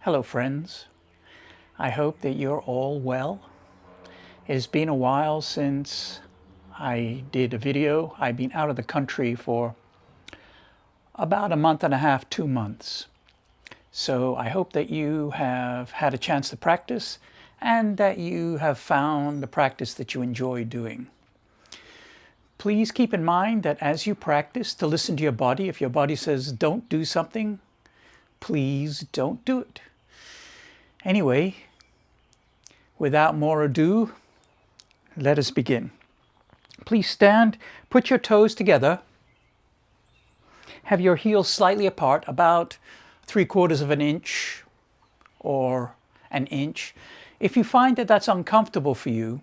Hello friends, I hope that you're all well. It has been a while since I did a video. I've been out of the country for about a month and a half, 2 months. So I hope that you have had a chance to practice and that you have found the practice that you enjoy doing. Please keep in mind that as you practice, to listen to your body. If your body says don't do something, please don't do it. Anyway, without more ado, let us begin. Please stand, put your toes together, have your heels slightly apart, about 3/4 of an inch or an inch. If you find that that's uncomfortable for you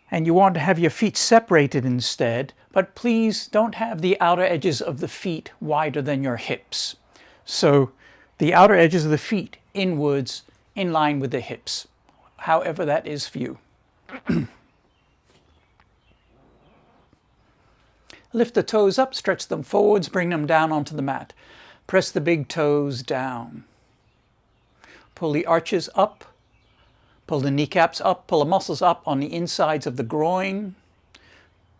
and you want to have your feet separated instead, but please don't have the outer edges of the feet wider than your hips. So the outer edges of the feet inwards in line with the hips, however that is for you. Lift the toes up, stretch them forwards, bring them down onto the mat. Press the big toes down. Pull the arches up, pull the kneecaps up, pull the muscles up on the insides of the groin,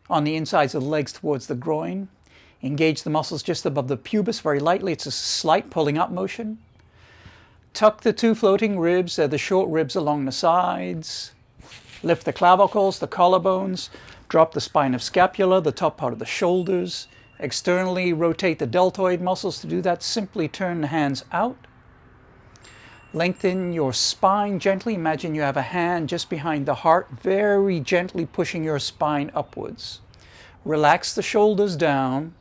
on the insides of the legs towards the groin. Engage the muscles just above the pubis very lightly. It's a slight pulling up motion. Tuck the two floating ribs, they're the short ribs along the sides. Lift the clavicles, the collarbones. Drop the spine of scapula, the top part of the shoulders. Externally rotate the deltoid muscles. To do that, simply turn the hands out. Lengthen your spine gently. Imagine you have a hand just behind the heart, very gently pushing your spine upwards. Relax the shoulders down.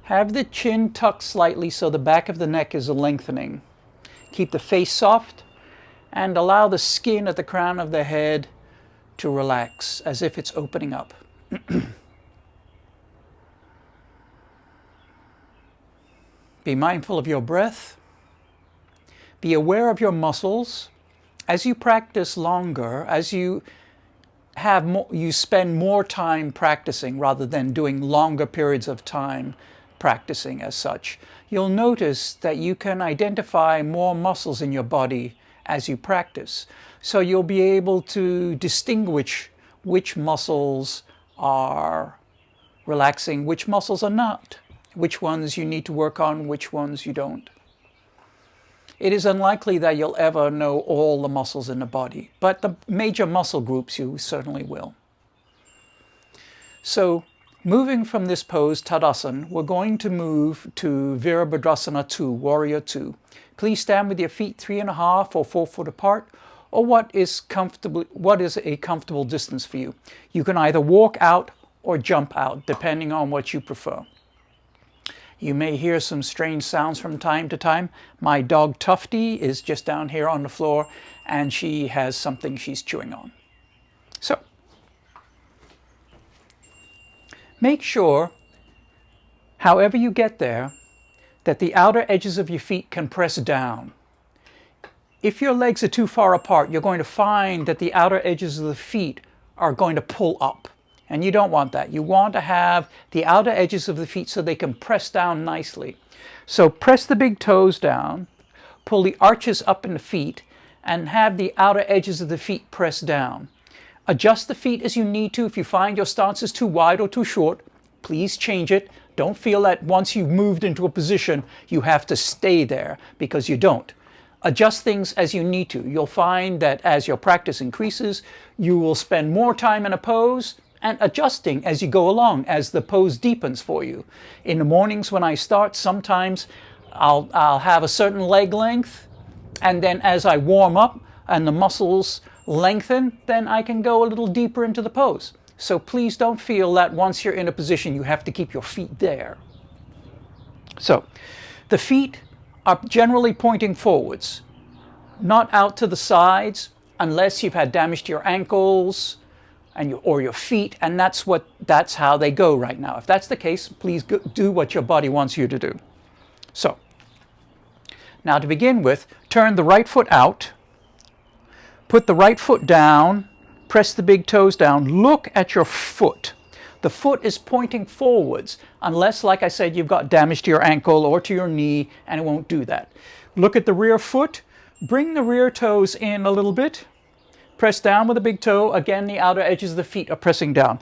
Have the chin tucked slightly so the back of the neck is lengthening. Keep the face soft and allow the skin at the crown of the head to relax as if it's opening up. Be mindful of your breath. Be aware of your muscles. As you practice longer, as you spend more time practicing rather than doing longer periods of time practicing as such, you'll notice that you can identify more muscles in your body as you practice. So you'll be able to distinguish which muscles are relaxing, which muscles are not, which ones you need to work on, which ones you don't. It is unlikely that you'll ever know all the muscles in the body, but the major muscle groups you certainly will. So, moving from this pose, Tadasana, we're going to move to Virabhadrasana II, Warrior II. Please stand with your feet 3.5 or 4 foot apart, or what is a comfortable distance for you. You can either walk out or jump out, depending on what you prefer. You may hear some strange sounds from time to time. My dog Tufty is just down here on the floor, and she has something she's chewing on. So, make sure, however you get there, that the outer edges of your feet can press down. If your legs are too far apart, you're going to find that the outer edges of the feet are going to pull up. And you don't want that. You want to have the outer edges of the feet so they can press down nicely. So press the big toes down, pull the arches up in the feet, and have the outer edges of the feet press down. Adjust the feet as you need to. If you find your stance is too wide or too short, please change it. Don't feel that once you've moved into a position, you have to stay there, because you don't. Adjust things as you need to. You'll find that as your practice increases, you will spend more time in a pose and adjusting as you go along, as the pose deepens for you. In the mornings when I start, sometimes I'll have a certain leg length, and then as I warm up and the muscles lengthen, then I can go a little deeper into the pose. So please don't feel that once you're in a position you have to keep your feet there. So the feet are generally pointing forwards, not out to the sides, unless you've had damage to your ankles or your feet, and that's how they go right now. If that's the case, please do what your body wants you to do. So now to begin with, turn the right foot out, put the right foot down, press the big toes down, look at your foot. The foot is pointing forwards, unless, like I said, you've got damage to your ankle or to your knee, and it won't do that. Look at the rear foot. Bring the rear toes in a little bit. Press down with the big toe. Again, the outer edges of the feet are pressing down.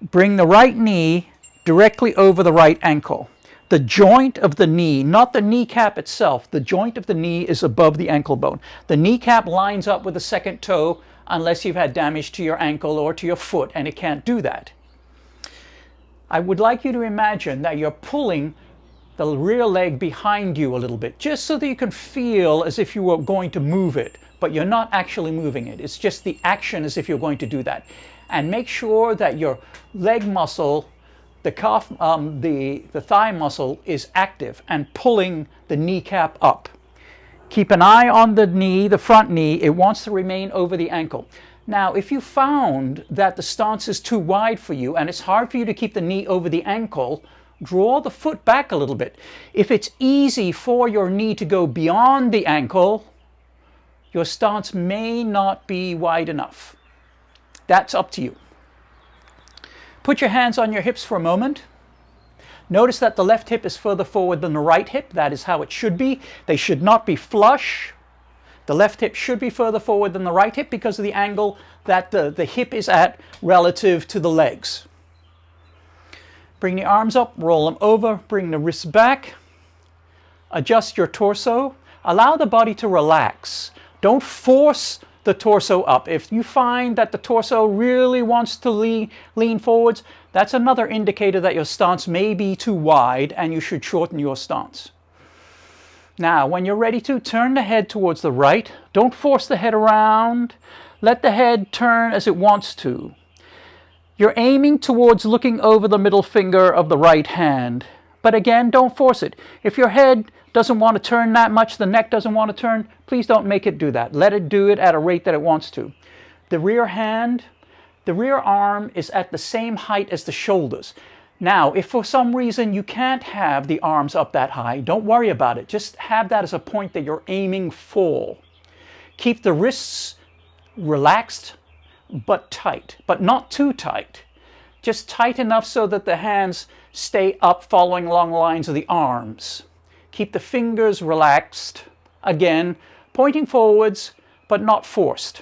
Bring the right knee directly over the right ankle. The joint of the knee, not the kneecap itself, the joint of the knee is above the ankle bone. The kneecap lines up with the second toe unless you've had damage to your ankle or to your foot, and it can't do that. I would like you to imagine that you're pulling the rear leg behind you a little bit, just so that you can feel as if you were going to move it, but you're not actually moving it. It's just the action as if you're going to do that. And make sure that your leg muscle, the calf, the thigh muscle is active and pulling the kneecap up. Keep an eye on the knee, the front knee. It wants to remain over the ankle. Now, if you found that the stance is too wide for you and it's hard for you to keep the knee over the ankle, draw the foot back a little bit. If it's easy for your knee to go beyond the ankle, your stance may not be wide enough. That's up to you. Put your hands on your hips for a moment. Notice that the left hip is further forward than the right hip. That is how it should be. They should not be flush. The left hip should be further forward than the right hip because of the angle that the hip is at relative to the legs. Bring the arms up, roll them over, bring the wrists back. Adjust your torso. Allow the body to relax. Don't force the torso up. If you find that the torso really wants to lean forwards, that's another indicator that your stance may be too wide and you should shorten your stance. Now, when you're ready to, turn the head towards the right. Don't force the head around. Let the head turn as it wants to. You're aiming towards looking over the middle finger of the right hand. But again, don't force it. If your head doesn't want to turn that much, the neck doesn't want to turn, please don't make it do that. Let it do it at a rate that it wants to. The rear hand, the rear arm is at the same height as the shoulders. Now, if for some reason you can't have the arms up that high, don't worry about it. Just have that as a point that you're aiming for. Keep the wrists relaxed but tight, but not too tight. Just tight enough so that the hands stay up following along the lines of the arms. Keep the fingers relaxed, again, pointing forwards, but not forced.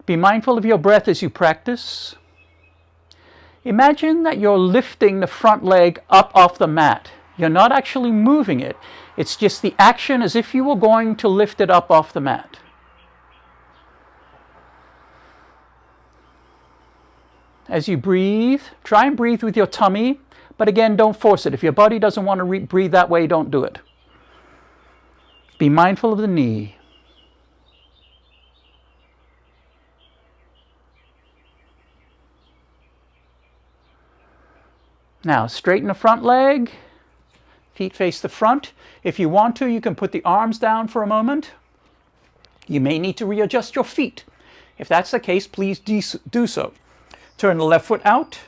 Be mindful of your breath as you practice. Imagine that you're lifting the front leg up off the mat. You're not actually moving it. It's just the action as if you were going to lift it up off the mat. As you breathe, try and breathe with your tummy. But again, don't force it. If your body doesn't want to breathe that way, don't do it. Be mindful of the knee. Now, straighten the front leg. Feet face the front. If you want to, you can put the arms down for a moment. You may need to readjust your feet. If that's the case, please do so. Turn the left foot out.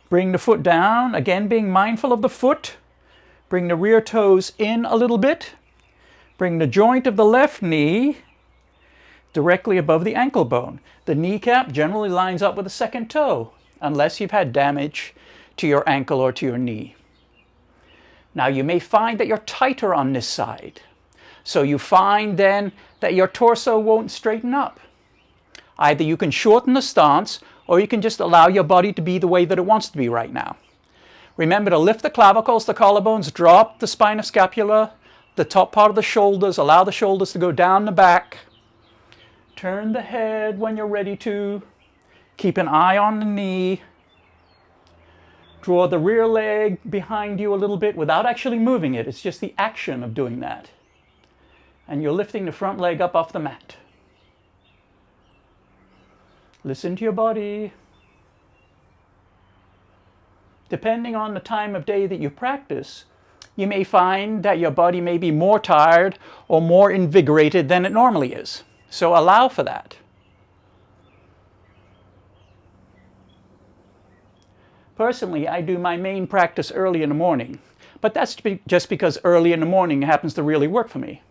Bring the foot down, again being mindful of the foot. Bring the rear toes in a little bit. Bring the joint of the left knee directly above the ankle bone. The kneecap generally lines up with the second toe, unless you've had damage to your ankle or to your knee. Now you may find that you're tighter on this side. So you find then that your torso won't straighten up. Either you can shorten the stance, or you can just allow your body to be the way that it wants to be right now. Remember to lift the clavicles, the collarbones, drop the spina scapula, the top part of the shoulders, allow the shoulders to go down the back. Turn the head when you're ready to. Keep an eye on the knee. Draw the rear leg behind you a little bit without actually moving it. It's just the action of doing that. And you're lifting the front leg up off the mat. Listen to your body. Depending on the time of day that you practice, you may find that your body may be more tired or more invigorated than it normally is. So allow for that. Personally, I do my main practice early in the morning, but that's just because early in the morning happens to really work for me.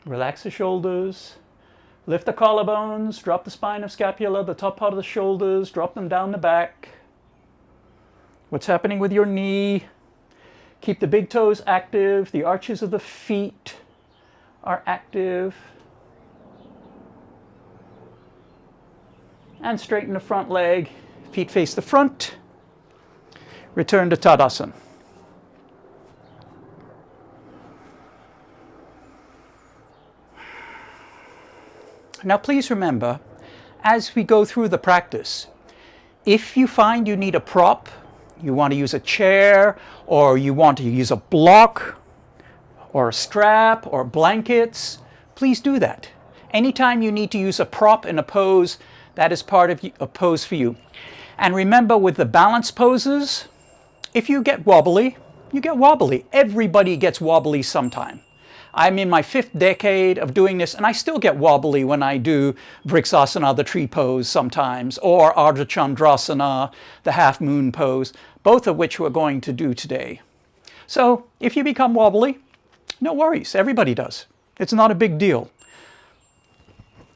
Relax the shoulders, Lift the collarbones, drop the spine of scapula, the top part of the shoulders, drop them down the back. What's happening with your knee? Keep the big toes active, the arches of the feet are active. And straighten the front leg, feet face the front. Return to Tadasana. Now please remember, as we go through the practice, if you find you need a prop, you want to use a chair, or you want to use a block, or a strap, or blankets, please do that. Anytime you need to use a prop in a pose, that is part of a pose for you. And remember, with the balance poses, if you get wobbly, you get wobbly. Everybody gets wobbly sometime. I'm in my 5th decade of doing this, and I still get wobbly when I do Vrksasana, the tree pose sometimes, or Ardha Chundrasana, the half moon pose, both of which we're going to do today. So if you become wobbly, no worries, everybody does. It's not a big deal.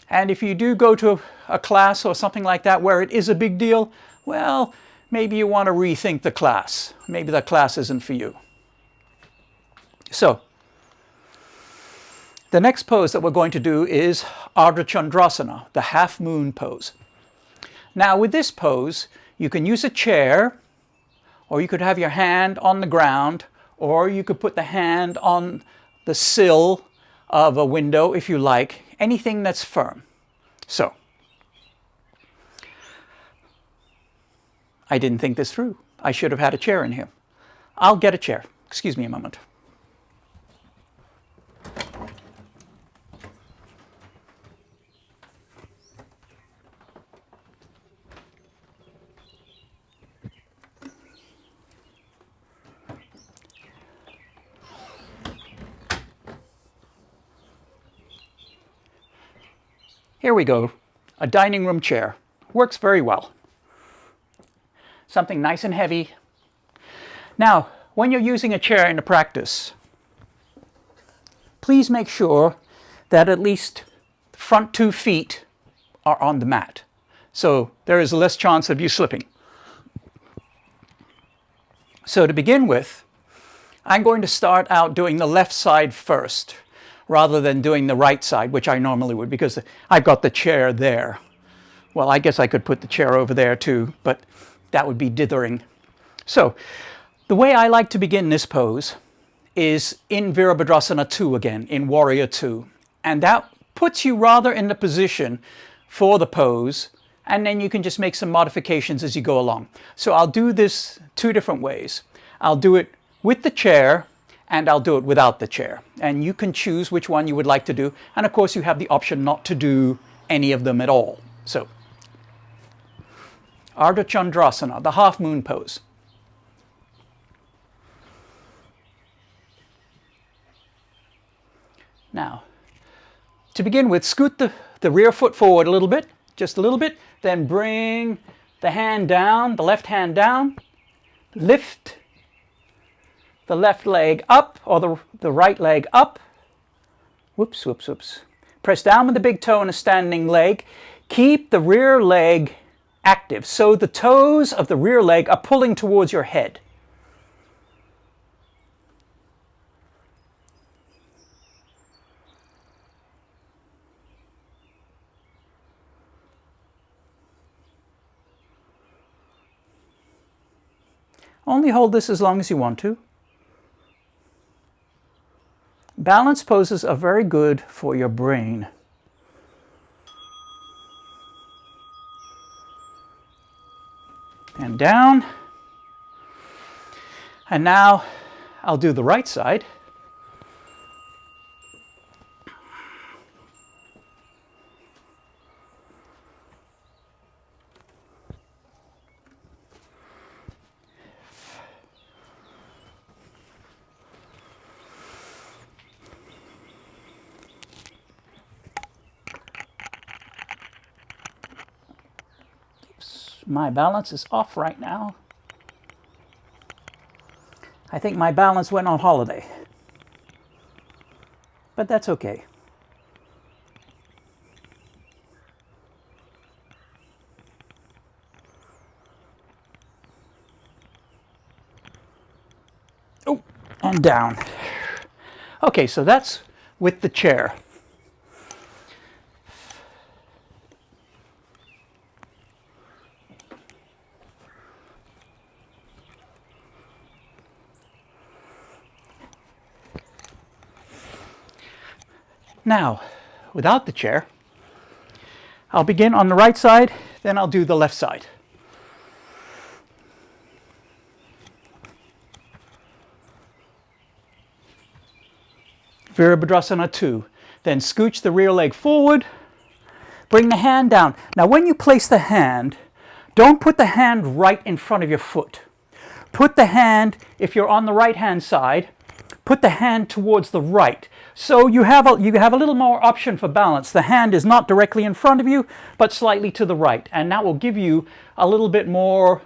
And if you do go to a class or something like that where it is a big deal, well, maybe you want to rethink the class. Maybe the class isn't for you. So, the next pose that we're going to do is Ardha Chandrasana, the half moon pose. Now with this pose, you can use a chair, or you could have your hand on the ground, or you could put the hand on the sill of a window if you like, anything that's firm. So, I didn't think this through. I should have had a chair in here. I'll get a chair. Excuse me a moment. Here we go, a dining room chair. Works very well. Something nice and heavy. Now, when you're using a chair in a practice, please make sure that at least the front 2 feet are on the mat. So there is less chance of you slipping. So to begin with, I'm going to start out doing the left side first, rather than doing the right side, which I normally would, because I've got the chair there. Well, I guess I could put the chair over there too, but that would be dithering. So, the way I like to begin this pose is in Virabhadrasana II again, in Warrior II. And that puts you rather in the position for the pose, and then you can just make some modifications as you go along. So I'll do this 2 different ways. I'll do it with the chair, and I'll do it without the chair. And you can choose which one you would like to do. And of course, you have the option not to do any of them at all. So, Ardha Chandrasana, the half moon pose. Now, to begin with, scoot the rear foot forward a little bit, just a little bit. Then bring the hand down, the left hand down. Lift the left leg up, or the right leg up. Whoops, whoops, whoops. Press down with the big toe on a standing leg. Keep the rear leg active, so the toes of the rear leg are pulling towards your head. Only hold this as long as you want to. Balance poses are very good for your brain. And down. And now I'll do the right side. My balance is off right now. I think my balance went on holiday. But that's okay. and down. Okay, so that's with the chair. Now, without the chair, I'll begin on the right side, then I'll do the left side. Virabhadrasana II. Then scooch the rear leg forward, bring the hand down. Now when you place the hand, don't put the hand right in front of your foot. Put the hand, if you're on the right hand side, put the hand towards the right. So you have a little more option for balance. The hand is not directly in front of you, but slightly to the right. And that will give you a little bit more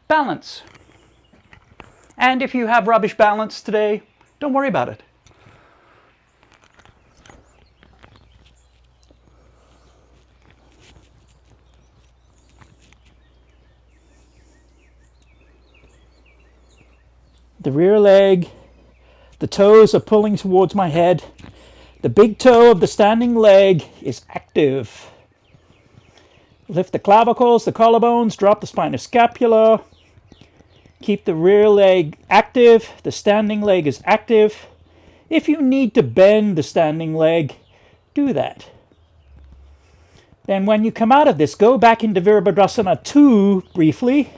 balance. And if you have rubbish balance today, don't worry about it. The rear leg, the toes are pulling towards my head. The big toe of the standing leg is active. Lift the clavicles, the collarbones, drop the spinous scapula. Keep the rear leg active. The standing leg is active. If you need to bend the standing leg, do that. Then when you come out of this, go back into Virabhadrasana II briefly.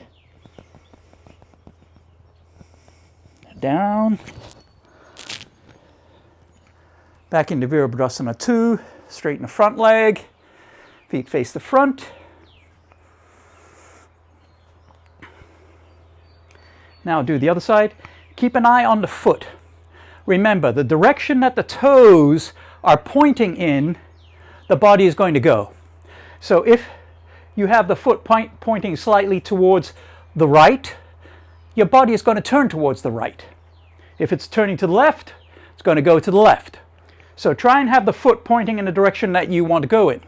Down. Back into Virabhadrasana II. Straighten the front leg. Feet face the front. Now do the other side. Keep an eye on the foot. Remember, the direction that the toes are pointing in, the body is going to go. So if you have the foot pointing slightly towards the right, your body is going to turn towards the right. If it's turning to the left, it's going to go to the left. So try and have the foot pointing in the direction that you want to go in.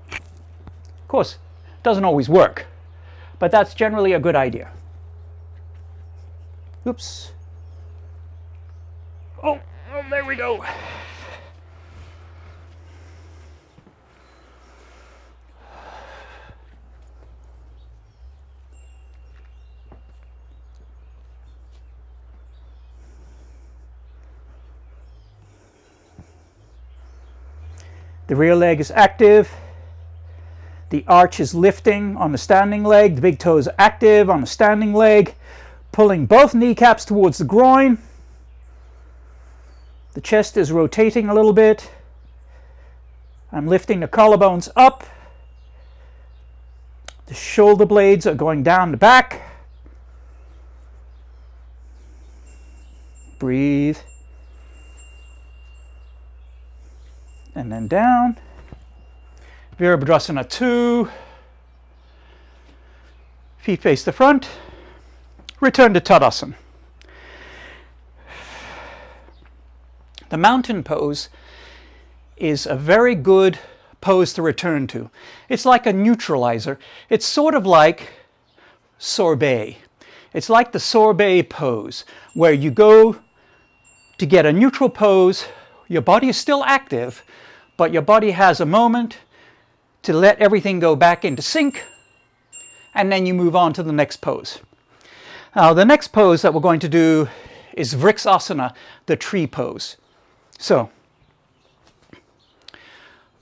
Of course, it doesn't always work, but that's generally a good idea. Oops. Oh, there we go. The rear leg is active. The arch is lifting on the standing leg. The big toe is active on the standing leg, pulling both kneecaps towards the groin. The chest is rotating a little bit. I'm lifting the collarbones up. The shoulder blades are going down the back. Breathe. And then down. Virabhadrasana II. Feet face the front. Return to Tadasana. The mountain pose is a very good pose to return to. It's like a neutralizer. It's sort of like sorbet. It's like the sorbet pose, where you go to get a neutral pose. Your body is still active, but your body has a moment to let everything go back into sync, and then you move on to the next pose. Now, the next pose that we're going to do is Vrksasana, the tree pose. So,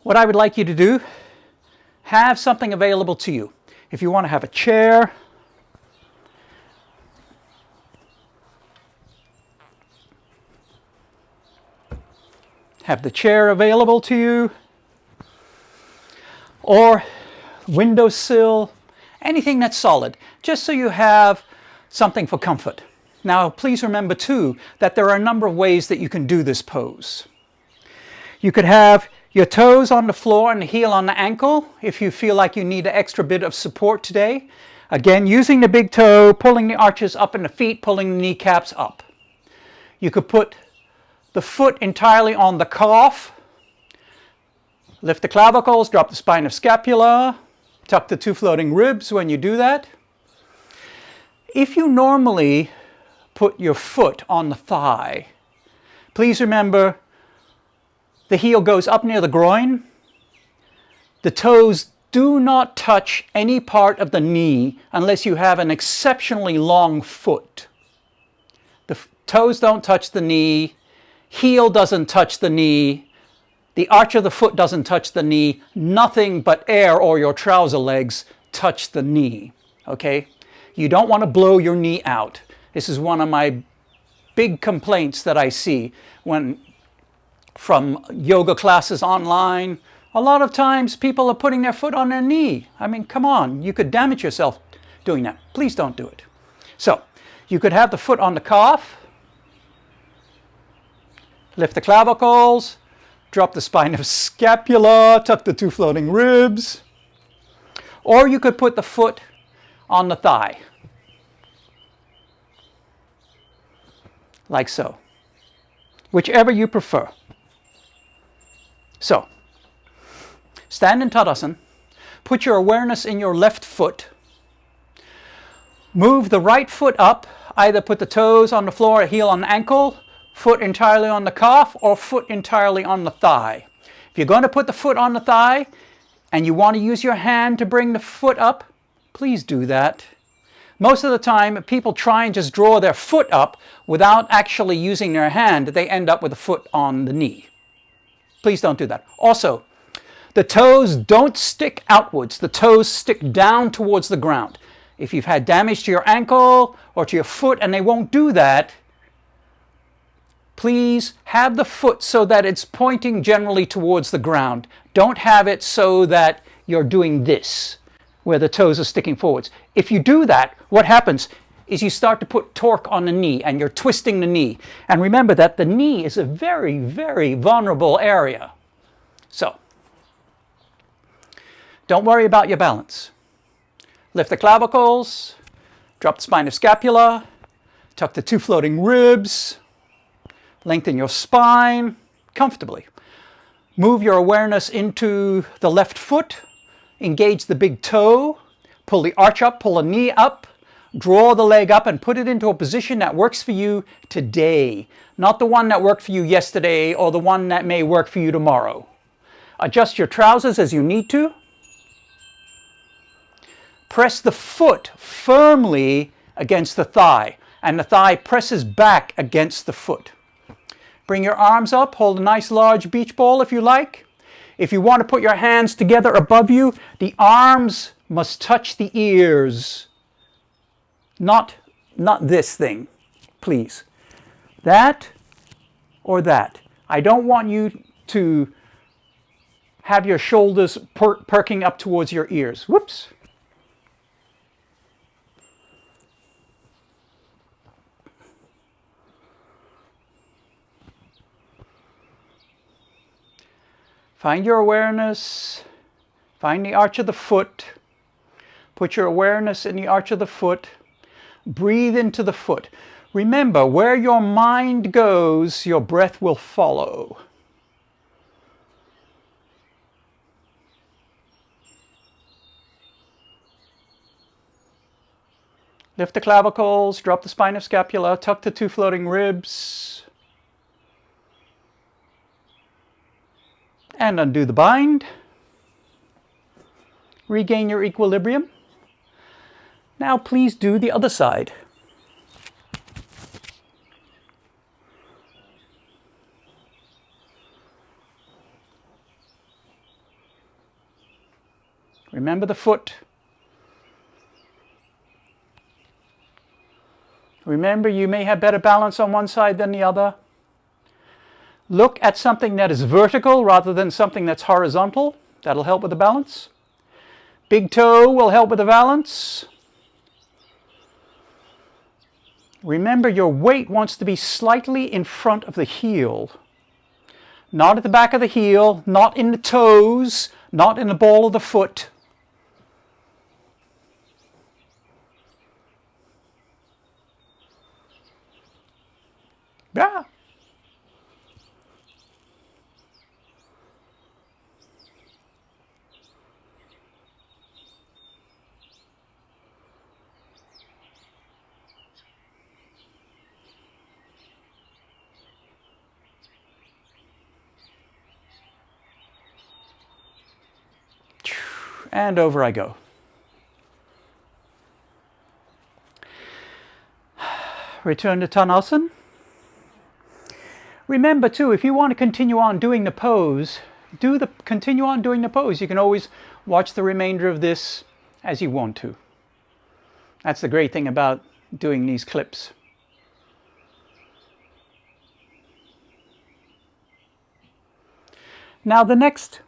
what I would like you to do, have something available to you. If you want to have a chair, have the chair available to you, or windowsill, anything that's solid, just so you have something for comfort. Now, please remember too that there are a number of ways that you can do this pose. You could have your toes on the floor and the heel on the ankle if you feel like you need an extra bit of support today. Again, using the big toe, pulling the arches up in the feet, pulling the kneecaps up. You could put the foot entirely on the calf. Lift the clavicles, drop the spinous scapula, tuck the two floating ribs when you do that. If you normally put your foot on the thigh. Please remember, the heel goes up near the groin. The toes do not touch any part of the knee unless you have an exceptionally long foot. The toes don't touch the knee. Heel doesn't touch the knee. The arch of the foot doesn't touch the knee. Nothing but air or your trouser legs touch the knee. Okay? You don't want to blow your knee out. This is one of my big complaints that I see from yoga classes online. A lot of times people are putting their foot on their knee. I mean, come on, you could damage yourself doing that. Please don't do it. So, you could have the foot on the calf, lift the clavicles, drop the spine of scapula, tuck the two floating ribs, or you could put the foot on the thigh, like so, whichever you prefer. So, stand in Tadasana, put your awareness in your left foot, move the right foot up, either put the toes on the floor, heel on the ankle, foot entirely on the calf, or foot entirely on the thigh. If you're going to put the foot on the thigh and you want to use your hand to bring the foot up, please do that. Most of the time, people try and just draw their foot up without actually using their hand. They end up with the foot on the knee. Please don't do that. Also, the toes don't stick outwards. The toes stick down towards the ground. If you've had damage to your ankle or to your foot and they won't do that, please have the foot so that it's pointing generally towards the ground. Don't have it so that you're doing this, where the toes are sticking forwards. If you do that, what happens is you start to put torque on the knee and you're twisting the knee. And remember that the knee is a very, very vulnerable area. So, don't worry about your balance. Lift the clavicles, drop the spine of scapula, tuck the two floating ribs, lengthen your spine comfortably. Move your awareness into the left foot, engage the big toe, pull the arch up, pull the knee up, draw the leg up and put it into a position that works for you today, not the one that worked for you yesterday or the one that may work for you tomorrow. Adjust your trousers as you need to. Press the foot firmly against the thigh, and the thigh presses back against the foot. Bring your arms up, hold a nice large beach ball if you like. If you want to put your hands together above you, the arms must touch the ears. Not this thing, please. That or that. I don't want you to have your shoulders perking up towards your ears. Whoops. Find your awareness, find the arch of the foot, put your awareness in the arch of the foot, breathe into the foot. Remember, where your mind goes, your breath will follow. Lift the clavicles, drop the spine of scapula, tuck the two floating ribs, and undo the bind. Regain your equilibrium. Now please do the other side. Remember the foot. Remember, you may have better balance on one side than the other. Look at something that is vertical rather than something that's horizontal. That'll help with the balance. Big toe will help with the balance. Remember, your weight wants to be slightly in front of the heel. Not at the back of the heel, not in the toes, not in the ball of the foot. Yeah. And over I go. Return to Tadasana. Remember too, if you want to continue on doing the pose, continue on doing the pose. You can always watch the remainder of this as you want to. That's the great thing about doing these clips. Now the next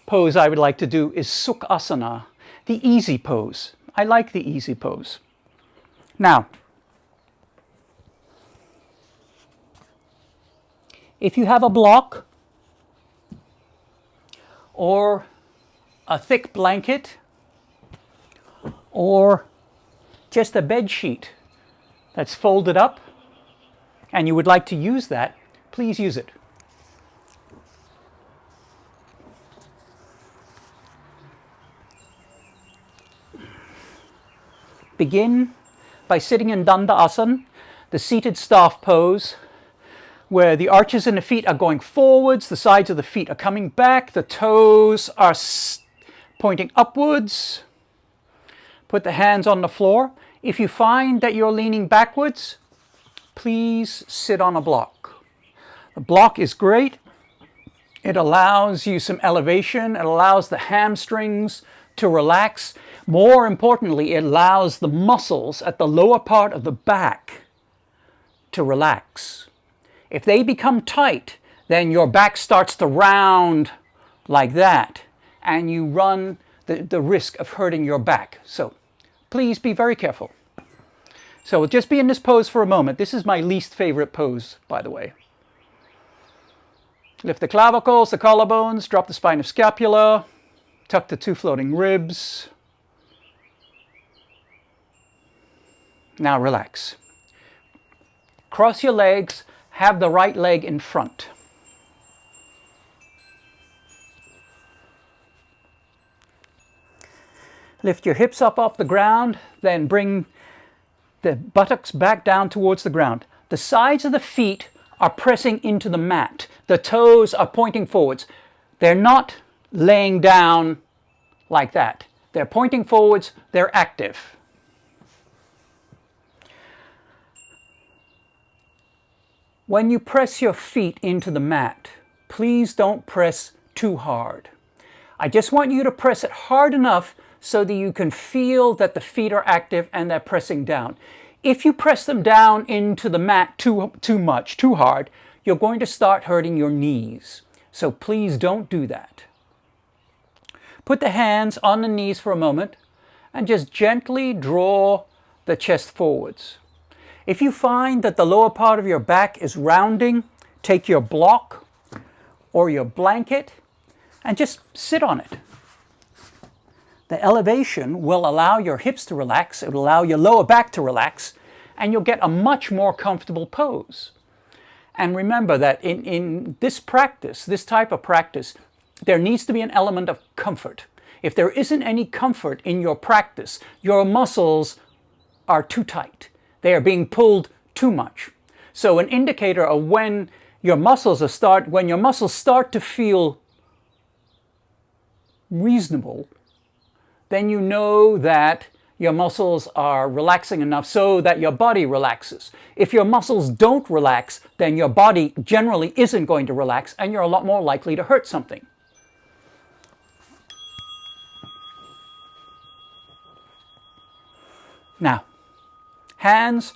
pose I would like to do is Sukhasana, the easy pose. I like the easy pose. Now, if you have a block or a thick blanket or just a bed sheet that's folded up and you would like to use that, please use it. Begin by sitting in Dandhasana, the seated staff pose, where the arches in the feet are going forwards, the sides of the feet are coming back, the toes are pointing upwards. Put the hands on the floor. If you find that you're leaning backwards, please sit on a block. The block is great. It allows you some elevation. It allows the hamstrings to relax. More importantly, it allows the muscles at the lower part of the back to relax. If they become tight, then your back starts to round like that, and you run the risk of hurting your back. So please be very careful. So just be in this pose for a moment. This is my least favorite pose, by the way. Lift the clavicles, the collarbones, drop the spine of scapula, tuck the two floating ribs. Now relax. Cross your legs, have the right leg in front. Lift your hips up off the ground, then bring the buttocks back down towards the ground. The sides of the feet are pressing into the mat. The toes are pointing forwards. They're not laying down like that. They're pointing forwards, they're active. When you press your feet into the mat, please don't press too hard. I just want you to press it hard enough so that you can feel that the feet are active and they're pressing down. If you press them down into the mat too much, too hard, you're going to start hurting your knees. So please don't do that. Put the hands on the knees for a moment and just gently draw the chest forwards. If you find that the lower part of your back is rounding, take your block or your blanket and just sit on it. The elevation will allow your hips to relax, it will allow your lower back to relax, and you'll get a much more comfortable pose. And remember that in this practice, this type of practice, there needs to be an element of comfort. If there isn't any comfort in your practice, your muscles are too tight. They are being pulled too much. So an indicator of when your muscles start to feel reasonable, then you know that your muscles are relaxing enough so that your body relaxes. If your muscles don't relax, then your body generally isn't going to relax and you're a lot more likely to hurt something. Now, hands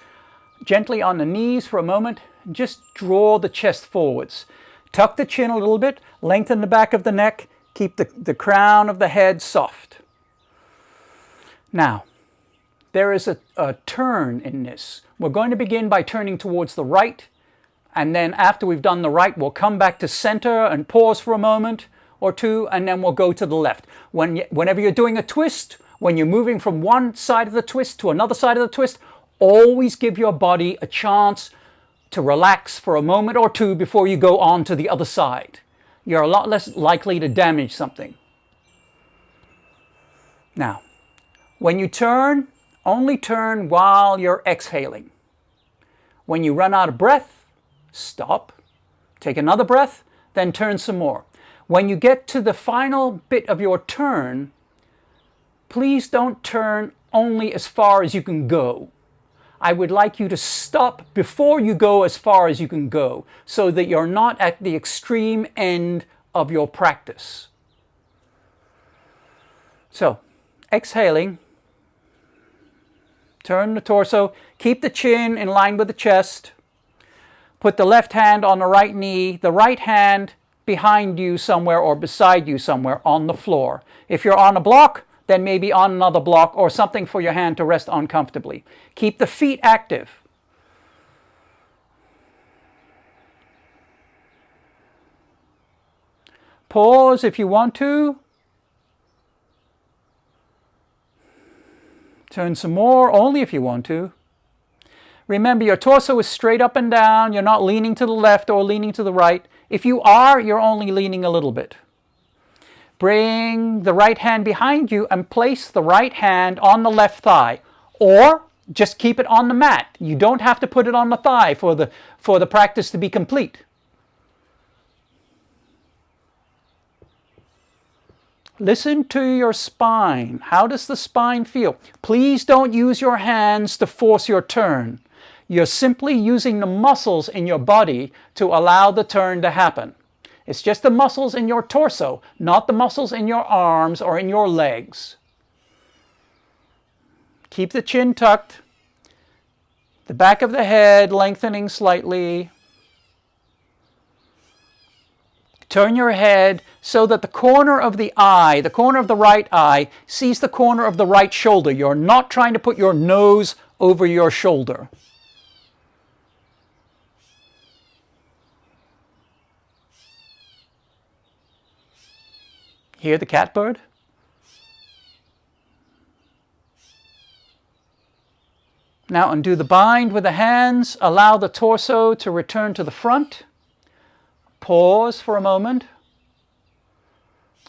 gently on the knees for a moment. Just draw the chest forwards. Tuck the chin a little bit, lengthen the back of the neck, keep the crown of the head soft. Now, there is a turn in this. We're going to begin by turning towards the right, and then after we've done the right, we'll come back to center and pause for a moment or two, and then we'll go to the left. Whenever you're doing a twist, when you're moving from one side of the twist to another side of the twist, always give your body a chance to relax for a moment or two before you go on to the other side. You're a lot less likely to damage something. Now, when you turn, only turn while you're exhaling. When you run out of breath, stop, take another breath, then turn some more. When you get to the final bit of your turn, please don't turn only as far as you can go. I would like you to stop before you go as far as you can go, so that you're not at the extreme end of your practice. So, exhaling, turn the torso, keep the chin in line with the chest, put the left hand on the right knee, the right hand behind you somewhere or beside you somewhere on the floor. If you're on a block, then maybe on another block or something for your hand to rest on comfortably. Keep the feet active. Pause if you want to. Turn some more, only if you want to. Remember, your torso is straight up and down. You're not leaning to the left or leaning to the right. If you are, you're only leaning a little bit. Bring the right hand behind you and place the right hand on the left thigh. Or just keep it on the mat. You don't have to put it on the thigh for the practice to be complete. Listen to your spine. How does the spine feel? Please don't use your hands to force your turn. You're simply using the muscles in your body to allow the turn to happen. It's just the muscles in your torso, not the muscles in your arms or in your legs. Keep the chin tucked, the back of the head lengthening slightly. Turn your head so that the corner of the eye, the corner of the right eye, sees the corner of the right shoulder. You're not trying to put your nose over your shoulder. Hear the catbird? Now undo the bind with the hands. Allow the torso to return to the front. Pause for a moment.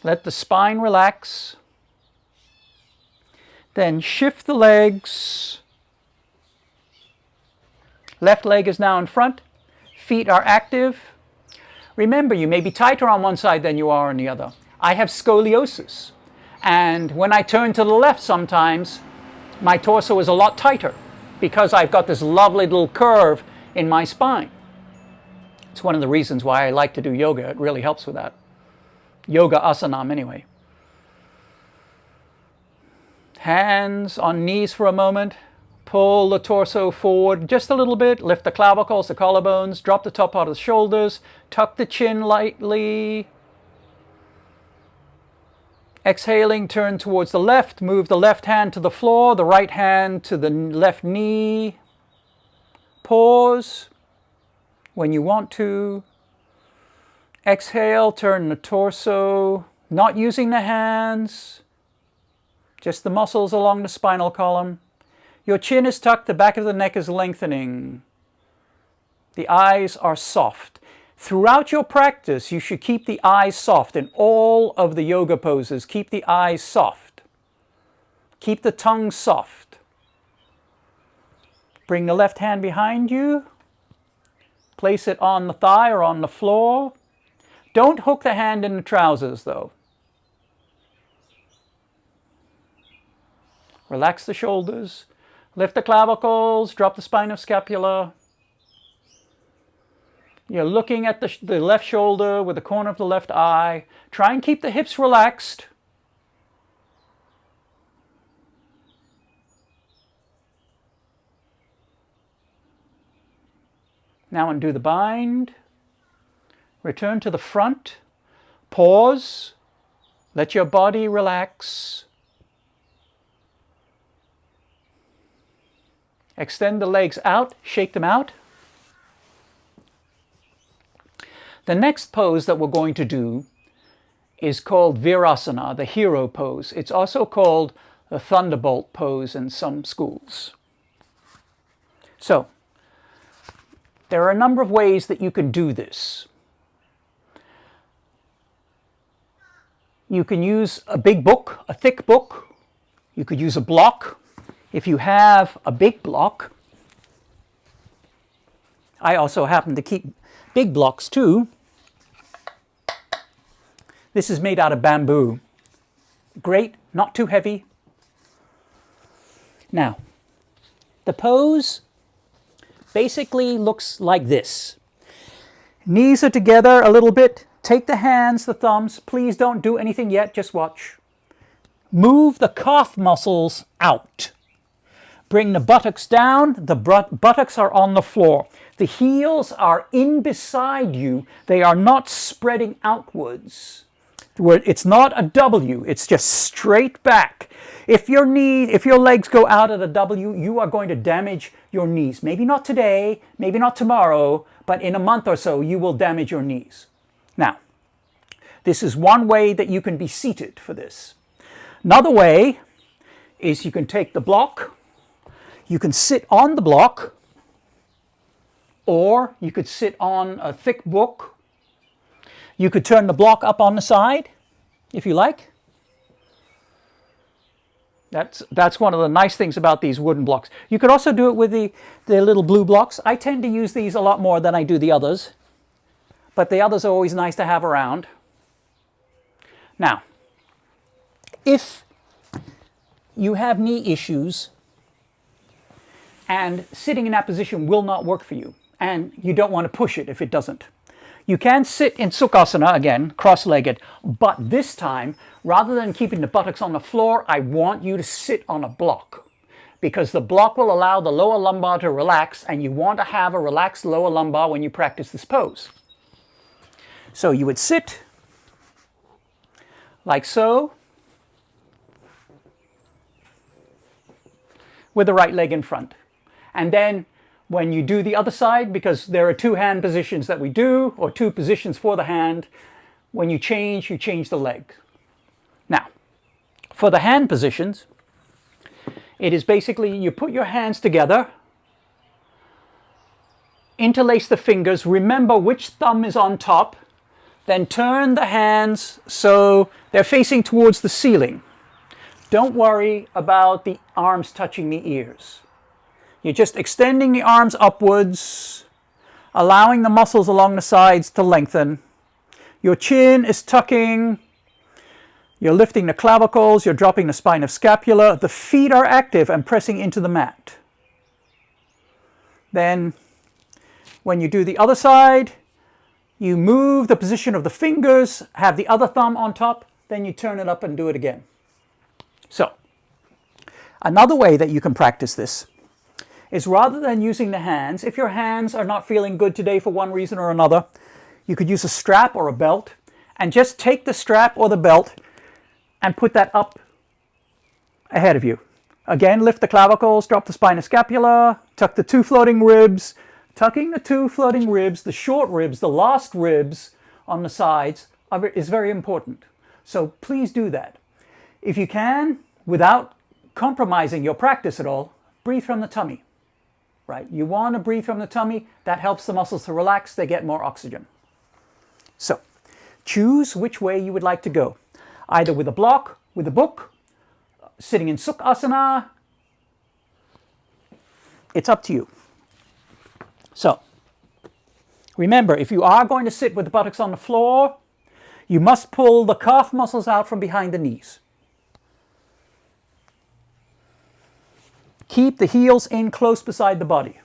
Let the spine relax. Then shift the legs. Left leg is now in front. Feet are active. Remember, you may be tighter on one side than you are on the other. I have scoliosis, and when I turn to the left sometimes, my torso is a lot tighter because I've got this lovely little curve in my spine. It's one of the reasons why I like to do yoga. It really helps with that. Yoga asanam anyway. Hands on knees for a moment. Pull the torso forward just a little bit. Lift the clavicles, the collarbones. Drop the top part of the shoulders. Tuck the chin lightly. Exhaling, turn towards the left. Move the left hand to the floor, the right hand to the left knee. Pause when you want to. Exhale, turn the torso, not using the hands, just the muscles along the spinal column. Your chin is tucked, the back of the neck is lengthening. The eyes are soft. Throughout your practice, you should keep the eyes soft. In all of the yoga poses, keep the eyes soft. Keep the tongue soft. Bring the left hand behind you. Place it on the thigh or on the floor. Don't hook the hand in the trousers, though. Relax the shoulders. Lift the clavicles. Drop the spine of scapula. You're looking at the left shoulder with the corner of the left eye. Try and keep the hips relaxed. Now undo the bind. Return to the front. Pause. Let your body relax. Extend the legs out. Shake them out. The next pose that we're going to do is called Virasana, the hero pose. It's also called the thunderbolt pose in some schools. So, there are a number of ways that you can do this. You can use a big book, a thick book. You could use a block. If you have a big block, I also happen to keep big blocks too. This is made out of bamboo. Great, not too heavy. Now, the pose basically looks like this. Knees are together a little bit. Take the hands, the thumbs. Please don't do anything yet, just watch. Move the calf muscles out. Bring the buttocks down. The buttocks are on the floor. The heels are in beside you. They are not spreading outwards. It's not a W. It's just straight back. If your legs go out at a W, you are going to damage your knees. Maybe not today, maybe not tomorrow, but in a month or so, you will damage your knees. Now, this is one way that you can be seated for this. Another way is you can take the block, you can sit on the block, or you could sit on a thick book. You could turn the block up on the side, if you like. That's one of the nice things about these wooden blocks. You could also do it with the little blue blocks. I tend to use these a lot more than I do the others, but the others are always nice to have around. Now, if you have knee issues and sitting in that position will not work for you, and you don't want to push it if it doesn't, you can sit in Sukhasana, again, cross-legged, but this time, rather than keeping the buttocks on the floor, I want you to sit on a block, because the block will allow the lower lumbar to relax, and you want to have a relaxed lower lumbar when you practice this pose. So you would sit like so, with the right leg in front. And then when you do the other side, because there are two hand positions that we do, or two positions for the hand, when you change the leg. Now, for the hand positions, it is basically you put your hands together, interlace the fingers, remember which thumb is on top, then turn the hands so they're facing towards the ceiling. Don't worry about the arms touching the ears. You're just extending the arms upwards, allowing the muscles along the sides to lengthen. Your chin is tucking. You're lifting the clavicles. You're dropping the spine of scapula. The feet are active and pressing into the mat. Then, when you do the other side, you move the position of the fingers, have the other thumb on top, then you turn it up and do it again. So, another way that you can practice this is rather than using the hands, if your hands are not feeling good today for one reason or another, you could use a strap or a belt and just take the strap or the belt and put that up ahead of you. Again, lift the clavicles, drop the spine of scapula, tuck the two floating ribs. Tucking the two floating ribs, the short ribs, the last ribs on the sides is very important. So please do that. If you can, without compromising your practice at all, breathe from the tummy. Right? You want to breathe from the tummy. That helps the muscles to relax. They get more oxygen. So, choose which way you would like to go. Either with a block, with a book, sitting in Sukhasana. It's up to you. So, remember, if you are going to sit with the buttocks on the floor, you must pull the calf muscles out from behind the knees. Keep the heels in close beside the body.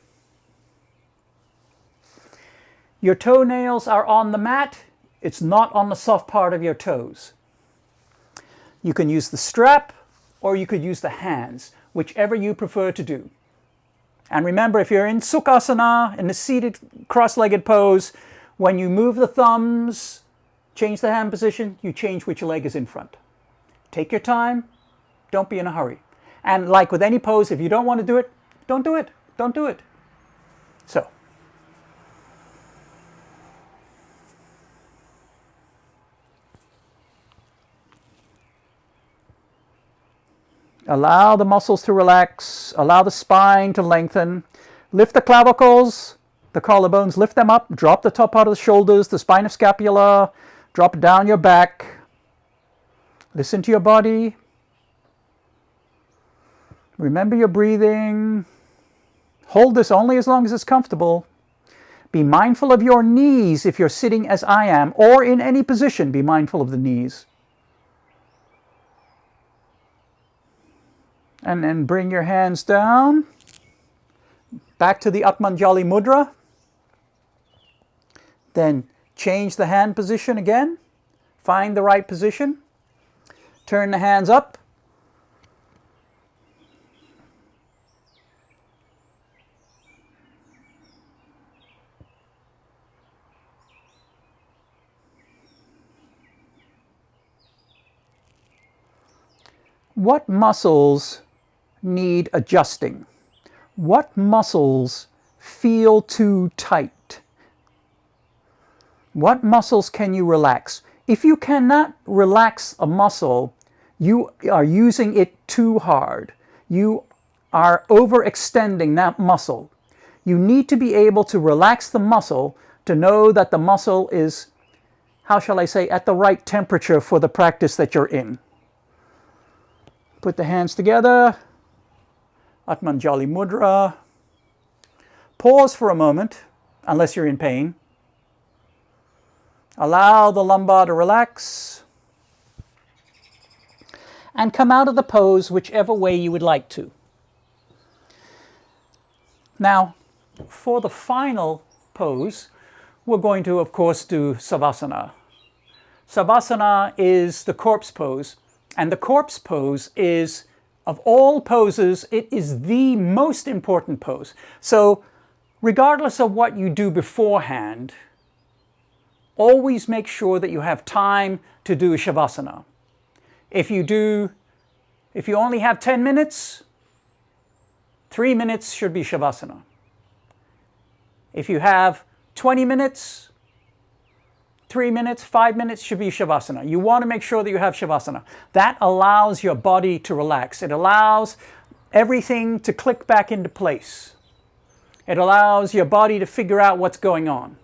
Your toenails are on the mat. It's not on the soft part of your toes. You can use the strap or you could use the hands, whichever you prefer to do. And remember, if you're in Sukhasana, in the seated cross-legged pose, when you move the thumbs, change the hand position, you change which leg is in front. Take your time. Don't be in a hurry. And like with any pose, if you don't want to do it, don't do it. Don't do it. So, allow the muscles to relax. Allow the spine to lengthen. Lift the clavicles, the collarbones, lift them up. Drop the top part of the shoulders, the spine of scapula. Drop down your back. Listen to your body. Remember your breathing. Hold this only as long as it's comfortable. Be mindful of your knees if you're sitting as I am, or in any position, be mindful of the knees. And then bring your hands down. Back to the Atmanjali Mudra. Then change the hand position again. Find the right position. Turn the hands up. What muscles need adjusting? What muscles feel too tight? What muscles can you relax? If you cannot relax a muscle, you are using it too hard. You are overextending that muscle. You need to be able to relax the muscle to know that the muscle is, how shall I say, at the right temperature for the practice that you're in. Put the hands together. Atmanjali Mudra. Pause for a moment, unless you're in pain. Allow the lumbar to relax. And come out of the pose whichever way you would like to. Now, for the final pose, we're going to, of course, do Savasana. Savasana is the corpse pose. And the corpse pose is, of all poses, it is the most important pose. So, regardless of what you do beforehand, always make sure that you have time to do Shavasana. If you only have 10 minutes, 3 minutes should be Shavasana. If you have 20 minutes, 3 minutes, 5 minutes should be Shavasana. You want to make sure that you have Shavasana. That allows your body to relax. It allows everything to click back into place. It allows your body to figure out what's going on.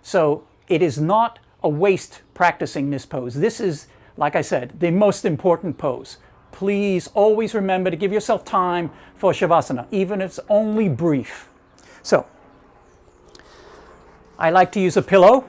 So it is not a waste practicing this pose. This is, like I said, the most important pose. Please always remember to give yourself time for Shavasana, even if it's only brief. So, I like to use a pillow.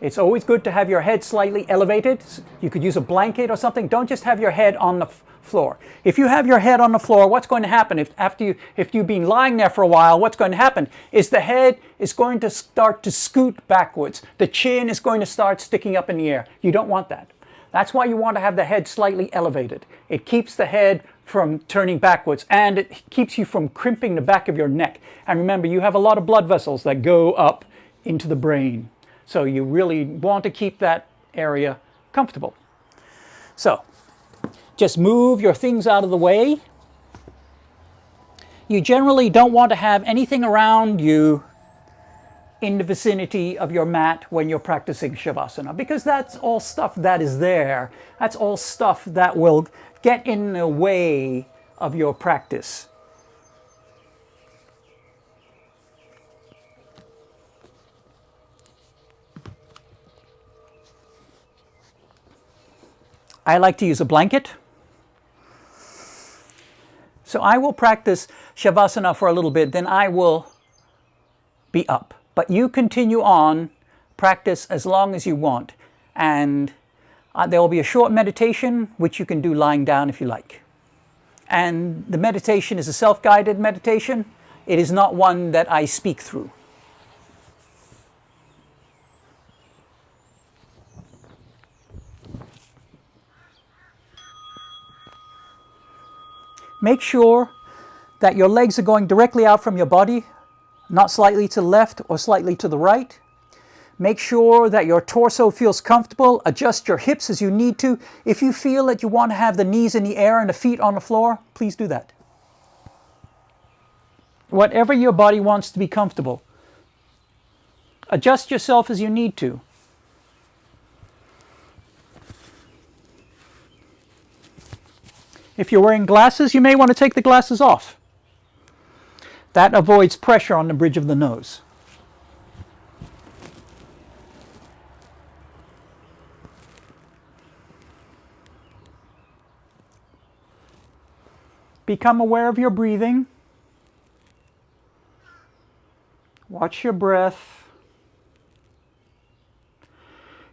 It's always good to have your head slightly elevated. You could use a blanket or something. Don't just have your head on the floor. If you have your head on the floor, what's going to happen? If you've been lying there for a while, what's going to happen is the head is going to start to scoot backwards. The chin is going to start sticking up in the air. You don't want that. That's why you want to have the head slightly elevated. It keeps the head from turning backwards, and it keeps you from crimping the back of your neck. And remember, you have a lot of blood vessels that go up into the brain. So you really want to keep that area comfortable. So, just move your things out of the way. You generally don't want to have anything around you in the vicinity of your mat when you're practicing Shavasana, because that's all stuff that is there. That's all stuff that will get in the way of your practice. I like to use a blanket. So I will practice Shavasana for a little bit, then I will be up. But you continue on, practice as long as you want. And there will be a short meditation, which you can do lying down if you like. And the meditation is a self-guided meditation. It is not one that I speak through. Make sure that your legs are going directly out from your body, not slightly to the left or slightly to the right. Make sure that your torso feels comfortable. Adjust your hips as you need to. If you feel that you want to have the knees in the air and the feet on the floor, please do that. Whatever your body wants to be comfortable. Adjust yourself as you need to. If you're wearing glasses, you may want to take the glasses off. That avoids pressure on the bridge of the nose. Become aware of your breathing. Watch your breath.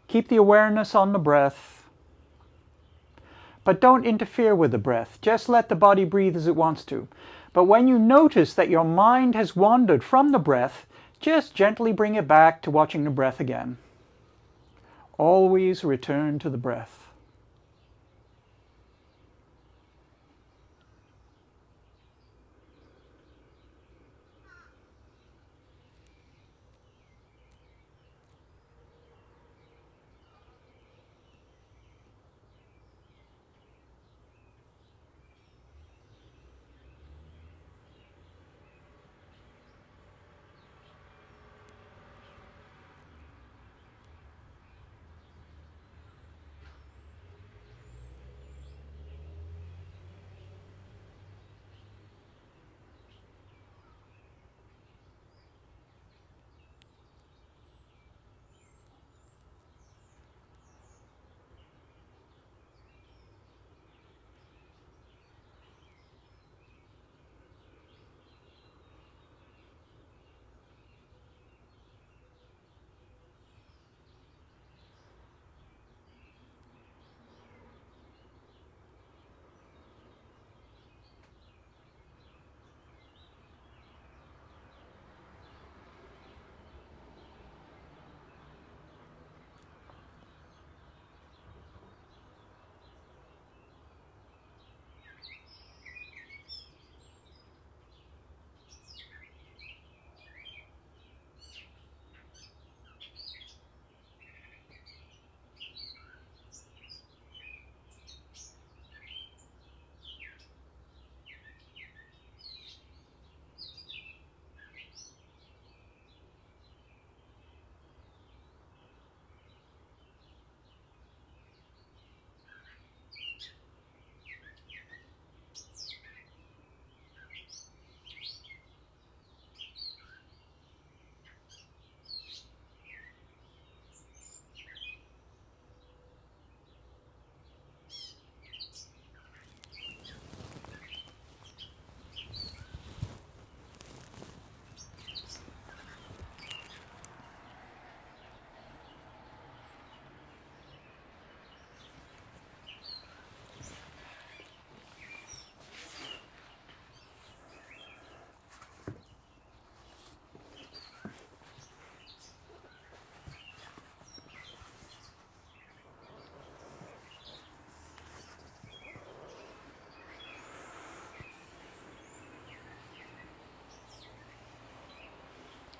Keep the awareness on the breath. but don't interfere with the breath. Just let the body breathe as it wants to. But when you notice that your mind has wandered from the breath, just gently bring it back to watching the breath again. Always return to the breath.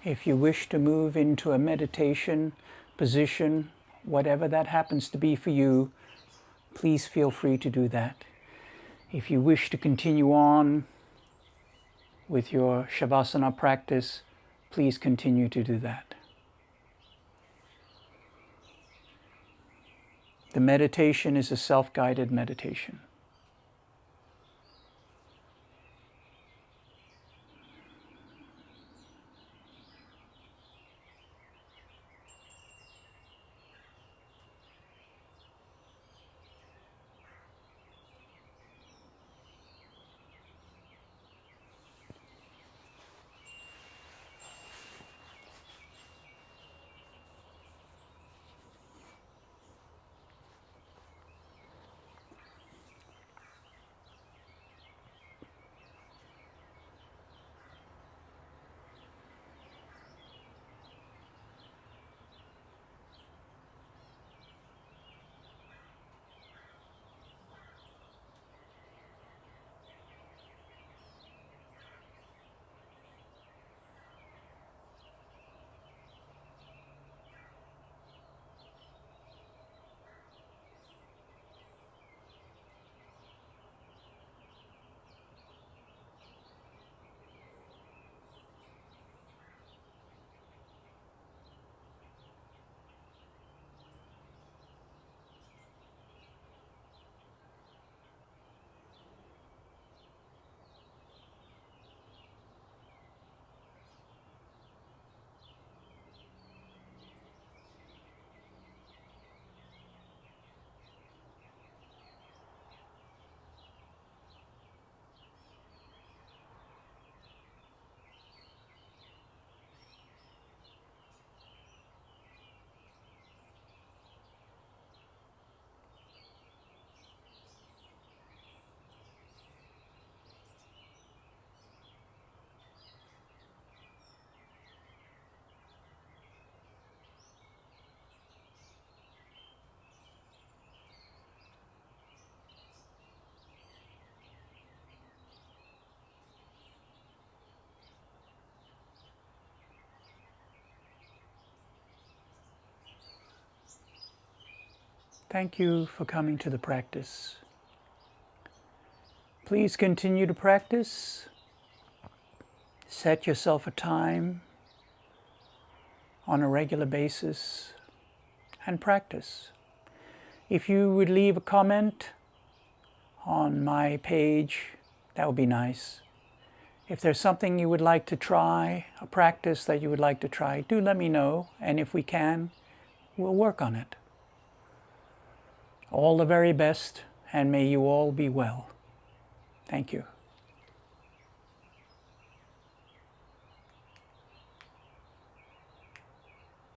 If you wish to move into a meditation position, whatever that happens to be for you, please feel free to do that. If you wish to continue on with your Savasana practice, please continue to do that. The meditation is a self-guided meditation. Thank you for coming to the practice. Please continue to practice. Set yourself a time on a regular basis and practice. If you would leave a comment on my page, that would be nice. If there's something you would like to try, a practice that you would like to try, do let me know, and if we can, we'll work on it. All the very best, and may you all be well. Thank you.